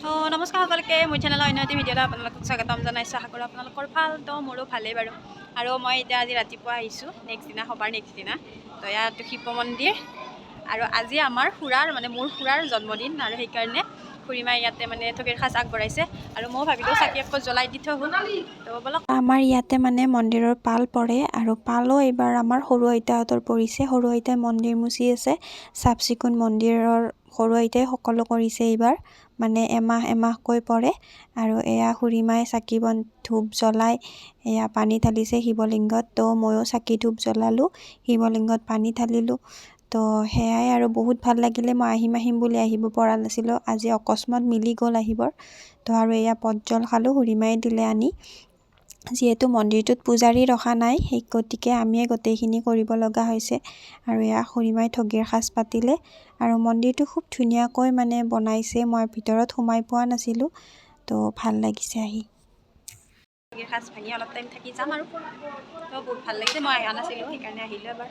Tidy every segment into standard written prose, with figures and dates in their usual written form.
নমস্কাৰ সকলোকে মোৰ চেনেলৰ অন্য এটি ভিডিঅ'লৈ আপোনালোকক স্বাগতম জনাইছোঁ। আশা কৰোঁ আপোনালোকৰ ভাল। তো মোৰো ভালেই বাৰু। আৰু মই এতিয়া আজি ৰাতিপুৱা আহিছোঁ নেক্সট দিনা সবাৰ নেক্সট দিনা। তো ইয়াত শিৱ মন্দিৰ আৰু আজি আমাৰ খুৰাৰ মোৰ খুৰাৰ জন্মদিন আৰু সেইকাৰণে খুৰীমাই ইয়াতে ঠগীৰ সাজ আগবঢ়াইছে আৰু মই ভাবিলোঁ চাকি আকৌ জ্বলাই দি থৈ আহোঁ। তো ব'লক। আমাৰ ইয়াতে মন্দিৰৰ পাল পৰে আৰু পালো এইবাৰ আমাৰ সৰু আইতাহঁতৰ পৰিছে। সৰু আইতাই মন্দিৰ মুচি আছে, চাফ চিকুণ মন্দিৰৰ সৰু আইতাই সকলো কৰিছে এইবাৰ। এমাহকৈ পৰে আৰু এয়া খুৰীমাই চাকি ধূপ জ্বলাই এয়া পানী ঢালিছে শিৱলিংগত। তো ময়ো চাকি ধূপ জ্বলালোঁ, শিৱলিংগত পানী ঢালিলোঁ। তো সেয়াই আৰু বহুত ভাল লাগিলে। মই আহিম বুলি আহিব পৰা নাছিলোঁ, আজি অকস্মাত মিলি গ'ল আহিবৰ। তো আৰু এয়া পটজল খালোঁ, খুৰীমাই দিলে আনি। যিহেতু মন্দিৰটোত পূজাৰী ৰখা নাই, সেই গতিকে আমিয়ে গোটেইখিনি কৰিব লগা হৈছে। আৰু এয়া খুৰীমাই ঠগীৰ সাজ পাতিলে আৰু মন্দিৰটো খুব ধুনীয়াকৈ বনাইছে। মই ভিতৰত সোমাই পোৱা নাছিলোঁ, তো ভাল লাগিছে আহি। ঠগীৰ সাজ ভাঙি অলপ টাইম থাকি যাম আৰু তো বহুত ভাল লাগিছে। মই অহা নাছিলোঁ, সেইকাৰণে আহিলোঁ এবাৰ।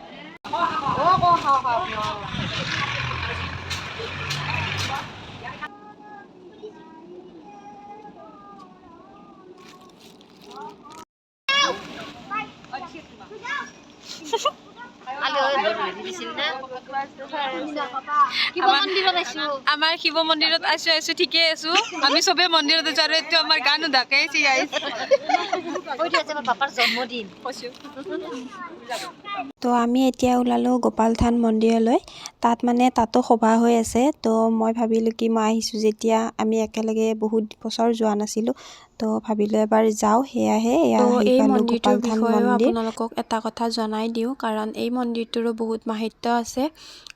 আমাৰ শিৱ মন্দিৰত আছো ঠিকে আছো। আমি চবে মন্দিৰত আছো আৰু এইটো আমাৰ গান নুধাকে তো আমি এতিয়া ওলালোঁ গোপাল থান মন্দিৰলৈ। তাতো সভা হৈ আছে। তো মই ভাবিলোঁ কি মই আহিছোঁ যেতিয়া আমি একেলগে বহুত বছৰ যোৱা নাছিলোঁ, তো ভাবিলোঁ এবাৰ যাওঁ। সেয়াহে এই মন্দিৰটোৰ বিষয়েও আপোনালোকক এটা কথা জনাই দিওঁ, কাৰণ এই মন্দিৰটোৰো বহুত মাহাত্য আছে।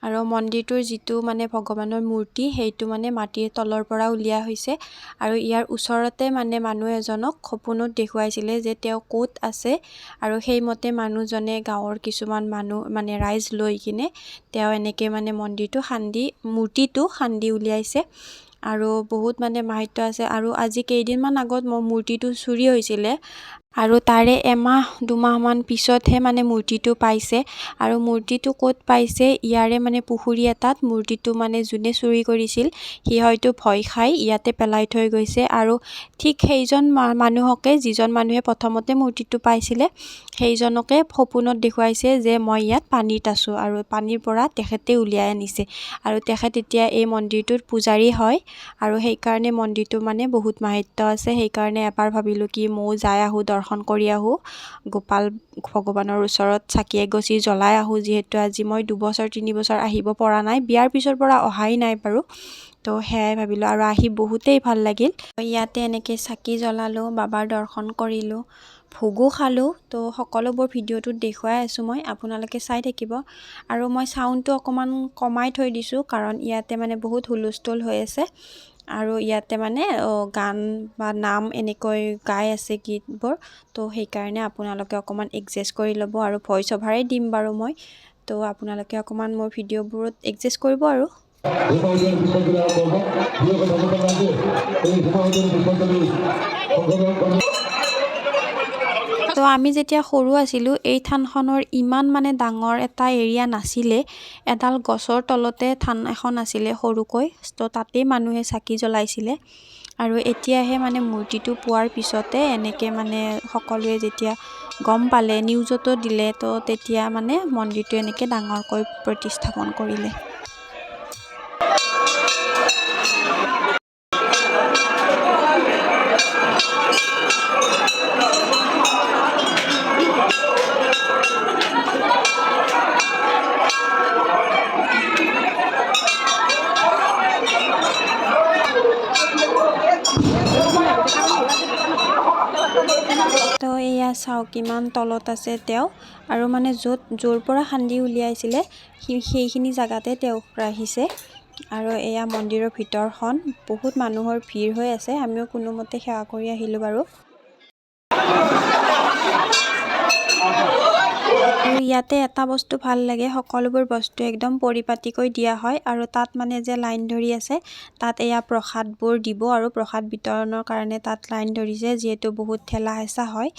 আৰু মন্দিৰটোৰ যিটো ভগৱানৰ মূৰ্তি, সেইটো মাটিৰ তলৰ পৰা উলিওৱা হৈছে। আৰু ইয়াৰ ওচৰতে মানুহ এজনক সপোনত দেখুৱাইছিলে যে তেওঁ ক'ত আছে, আৰু সেইমতে মানুহজনে গাঁৱৰ কিছুমান মানুহ ৰাইজ লৈ কিনে তেওঁ এনেকৈ মূৰ্তিটো খান্দি উলিয়াইছে। আৰু বহুত মাহাত্য আছে। আৰু আজি কেইদিনমান আগত মূৰ্তিটো চুৰি হৈছিলে আৰু তাৰে এমাহ দুমাহমান পিছতহে মূৰ্তিটো পাইছে। আৰু মূৰ্তিটো ক'ত পাইছে, ইয়াৰে পুখুৰী এটাত মূৰ্তিটো যোনে চুৰি কৰিছিল সি হয়তো ভয় খাই ইয়াতে পেলাই থৈ গৈছে। আৰু ঠিক সেইজন মানুহকে, যিজন মানুহে প্ৰথমতে মূৰ্তিটো পাইছিলে, সেইজনকে সপোনত দেখুৱাইছে যে মই ইয়াত পানীত আছোঁ, আৰু পানীৰ পৰা তেখেতে উলিয়াই আনিছে। আৰু তেখেত এতিয়া এই মন্দিৰটোৰ পূজাৰী হয়। আৰু সেইকাৰণে মন্দিৰটো বহুত মাহাত্য আছে। সেইকাৰণে এবাৰ ভাবিলোঁ কি ময়ো যাই আহোঁ, দৰ্শন কৰি আহোঁ, গোপাল ভগৱানৰ ওচৰত চাকি এগছি জ্বলাই আহোঁ। যিহেতু আজি মই 2-3 বছৰ আহিব পৰা নাই, বিয়াৰ পিছৰ পৰা অহাই নাই বাৰু। তো সেয়াই ভাবিলোঁ আৰু আহি বহুতেই ভাল লাগিল। ইয়াতে এনেকৈ চাকি জ্বলালোঁ, বাবাৰ দৰ্শন কৰিলোঁ, ভোগো খালোঁ। তো সকলোবোৰ ভিডিঅ'টোত দেখুৱাই আছোঁ মই, আপোনালোকে চাই থাকিব। আৰু মই চাউণ্ডটো অকণমান কমাই থৈ দিছোঁ, কাৰণ ইয়াতে বহুত হুলস্থুল হৈ আছে। আৰু ইয়াতে গান বা নাম এনেকৈ গাই আছে গীতবোৰ। তো সেইকাৰণে আপোনালোকে অকণমান এডজাষ্ট কৰি ল'ব। আৰু ভইচ অভাৰেই দিম বাৰু মই, তো আপোনালোকে অকণমান মোৰ ভিডিঅ'বোৰত এডজাষ্ট কৰিব আৰু। তো আমি যেতিয়া সৰু আছিলোঁ, এই থানখনৰ ইমান ডাঙৰ এটা এৰিয়া নাছিলে। এডাল গছৰ তলতে থান এখন আছিলে সৰুকৈ, তো তাতেই মানুহে চাকি জ্বলাইছিলে। আৰু এতিয়াহে মূৰ্তিটো পোৱাৰ পিছতে এনেকৈ সকলোৱে যেতিয়া গম পালে, নিউজতো দিলে, তো তেতিয়া মন্দিৰটো এনেকৈ ডাঙৰকৈ প্ৰতিস্থাপন কৰিলে। তো এয়া চাওক কিমান তলত আছে তেওঁ। আৰু য'ৰ পৰা খান্দি উলিয়াইছিলে সেইখিনি জেগাতে তেওঁ ৰাখিছে। আৰু এয়া মন্দিৰৰ ভিতৰখন, বহুত মানুহৰ ভিৰ হৈ আছে। আমিও কোনোমতে সেৱা কৰি আহিলোঁ বাৰু। আৰু ইয়াতে এটা বস্তু ভাল লাগে, সকলোবোৰ বস্তু একদম পৰিপাটিকৈ দিয়া হয়। আৰু তাত যে লাইন ধৰি আছে, তাত এয়া প্ৰসাদবোৰ দিব, আৰু প্ৰসাদ বিতৰণৰ কাৰণে তাত লাইন ধৰিছে, যিহেতু বহুত ঠেলা হেঁচা হয়।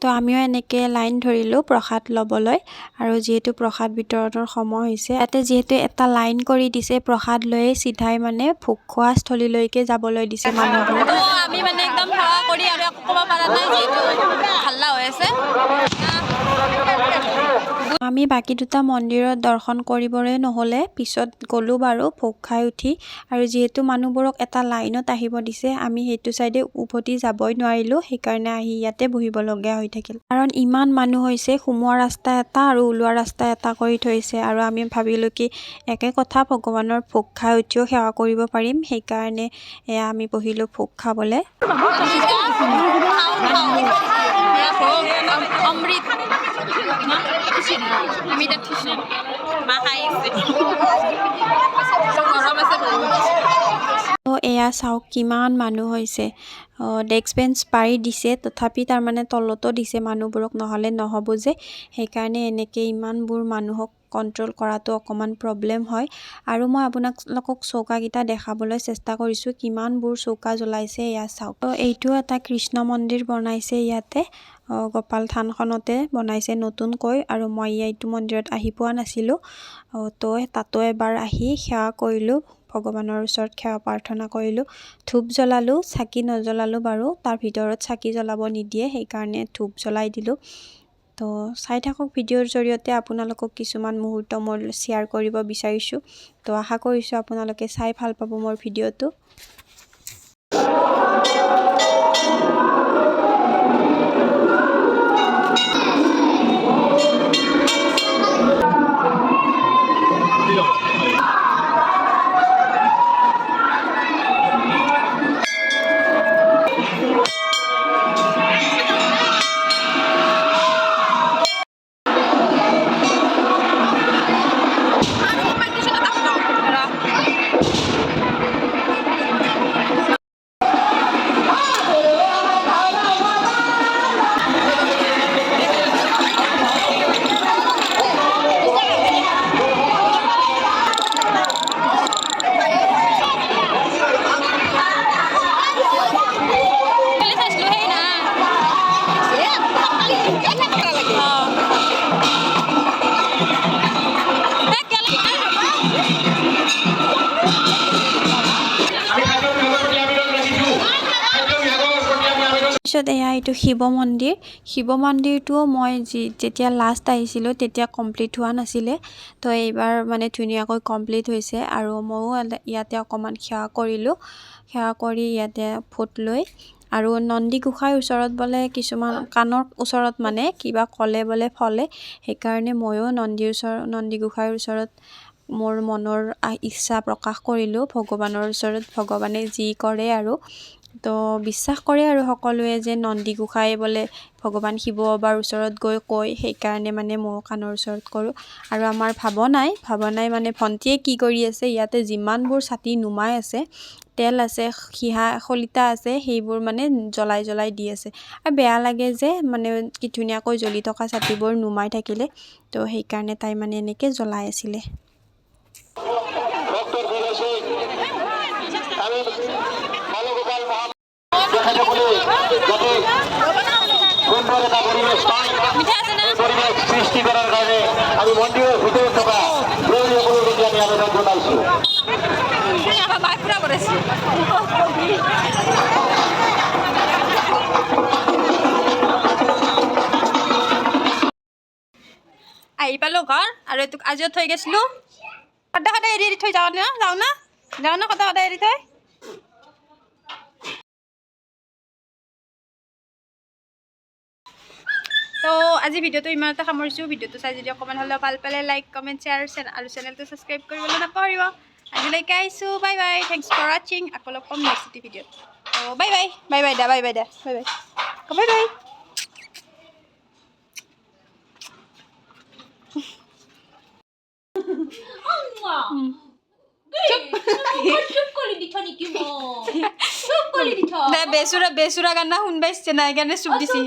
তো তো আমিও এনেকৈ লাইন ধৰিলোঁ প্ৰসাদ ল'বলৈ আৰু যিহেতু প্ৰসাদ বিতৰণৰ সময় হৈছে ইয়াতে যিহেতু এটা লাইন কৰি দিছে প্ৰসাদ লৈয়ে চিধাই মানে ভোগ খোৱা স্থলীলৈকে যাবলৈ দিছে মানুহবোৰক। আমি মানে একদম সেৱা কৰি আৰু একো ক'ব পৰা নাই যিহেতু হাল্লা হৈ আছে। আমি বাকী দুটা মন্দিৰত দৰ্শন কৰিবলৈ নহ'লে পিছত গ'লোঁ বাৰু ভোগ খাই উঠি আৰু যিহেতু মানুহবোৰক এটা লাইনত আহিব দিছে আমি সেইটো চাইডে উভতি যাবই নোৱাৰিলোঁ সেইকাৰণে আহি ইয়াতে বহিবলগীয়া হৈ থাকিল কাৰণ ইমান মানুহ হৈছে সোমোৱা ৰাস্তা এটা আৰু ওলোৱা ৰাস্তা এটা কৰি থৈছে আৰু আমি ভাবিলোঁ কি একে কথা ভগৱানৰ ভোগ খাই উঠিও সেৱা কৰিব পাৰিম সেইকাৰণে আমি বহিলোঁ ভোগ খাবলৈ। অমৃত আমি এতিয়া থৈছো মা খাই গৰম আছে তো এয়া চাওক কিমান মানুহ হৈছে ডেস্ক বেঞ্চ পাৰি দিছে তথাপি তাৰমানে তলতো দিছে মানুহবোৰক নহ'লে নহ'ব যে সেইকাৰণে এনেকৈ ইমানবোৰ মানুহক কণ্ট্ৰল কৰাটো অকণমান প্ৰব্লেম হয় আৰু মই আপোনালোকক চৌকাকেইটা দেখাবলৈ চেষ্টা কৰিছোঁ কিমানবোৰ চৌকা জ্বলাইছে এয়া চাওক। তো এইটো এটা কৃষ্ণ মন্দিৰ বনাইছে ইয়াতে গোপাল থানখনতে বনাইছে নতুনকৈ আৰু মই এইটো মন্দিৰত আহি পোৱা নাছিলোঁ তো তাতো এবাৰ আহি সেৱা কৰিলোঁ ভগৱানৰ ওচৰত সেৱা প্ৰাৰ্থনা কৰিলোঁ ধূপ জ্বলালোঁ চাকি নজ্বলালোঁ বাৰু তাৰ ভিতৰত চাকি জ্বলাব নিদিয়ে সেইকাৰণে ধূপ জ্বলাই দিলোঁ। তো চাই থাকক ভিডিঅ'ৰ জৰিয়তে আপোনালোকক কিছুমান মুহূৰ্ত মই শ্বেয়াৰ কৰিব বিচাৰিছোঁ তো আশা কৰিছোঁ আপোনালোকে চাই ভাল পাব মোৰ ভিডিঅ'টো। তাৰপিছত এয়া এইটো শিৱ মন্দিৰটো মই যেতিয়া লাষ্ট আহিছিলোঁ তেতিয়া কমপ্লিট হোৱা নাছিলে তো এইবাৰ মানে ধুনীয়াকৈ কমপ্লিট হৈছে আৰু ময়ো ইয়াতে অকণমান সেৱা কৰিলোঁ সেৱা কৰি ইয়াতে ফুট লৈ আৰু নন্দী গোসাঁইৰ ওচৰত বোলে কিছুমান কাণৰ ওচৰত মানে কিবা ক'লে বোলে ফলে সেইকাৰণে ময়ো নন্দী গোসাঁইৰ ওচৰত মোৰ মনৰ ইচ্ছা প্ৰকাশ কৰিলোঁ ভগৱানৰ ওচৰত ভগৱানে যি কৰে আৰু তো বিশ্বাস কৰে আৰু সকলোৱে যে নন্দী গোসাঁই বোলে ভগৱান শিৱ বাবাৰ ওচৰত গৈ কয় সেইকাৰণে মানে মই কাণৰ ওচৰত কৰোঁ আৰু আমাৰ ভাৱনাই মানে ভণ্টিয়ে কি কৰি আছে ইয়াতে যিমানবোৰ ছাতি নুমাই আছে তেল আছে সিহা খলিতা আছে সেইবোৰ মানে জ্বলাই দি আছে আৰু বেয়া লাগে যে মানে কি ধুনীয়াকৈ জ্বলি থকা ছাতিবোৰ নুমাই থাকিলে তো সেইকাৰণে তাই মানে এনেকৈ জ্বলাই আছিলে। সৃষ্টি কৰাৰ কাৰণে আমি মন্দিৰেৰ ভিতৰে থাকা প্ৰয়োজনীয় আমি আবেদন জানাইছি। আহি পালো ঘৰ আৰু এইটোক আজিও থৈ গৈছিলোঁ সদায় এৰি থৈ যাওঁ না সদায় এৰি থৈ। তো আজি ভিডিঅ'টো ইমানতে সামৰিছোঁ ভিডিঅ'টো চাই যদি অকণমান হ'লেও ভাল পালে লাইক কমেণ্ট শ্বেয়াৰ আৰু চেনেলটো ছাবস্ক্ৰাইব কৰিবলৈ নাপাহৰিব। আজিলৈকে আহিছোঁ বাই বাই থেংকছ ফৰ ৱাচিং আকৌ লগ পাম নেক্সট ভিডিঅ'ত। তো bye by the bye bye বেচুৰা গানা শুনবা ইচ্ছা নাই কাৰণে চুপ দিছি।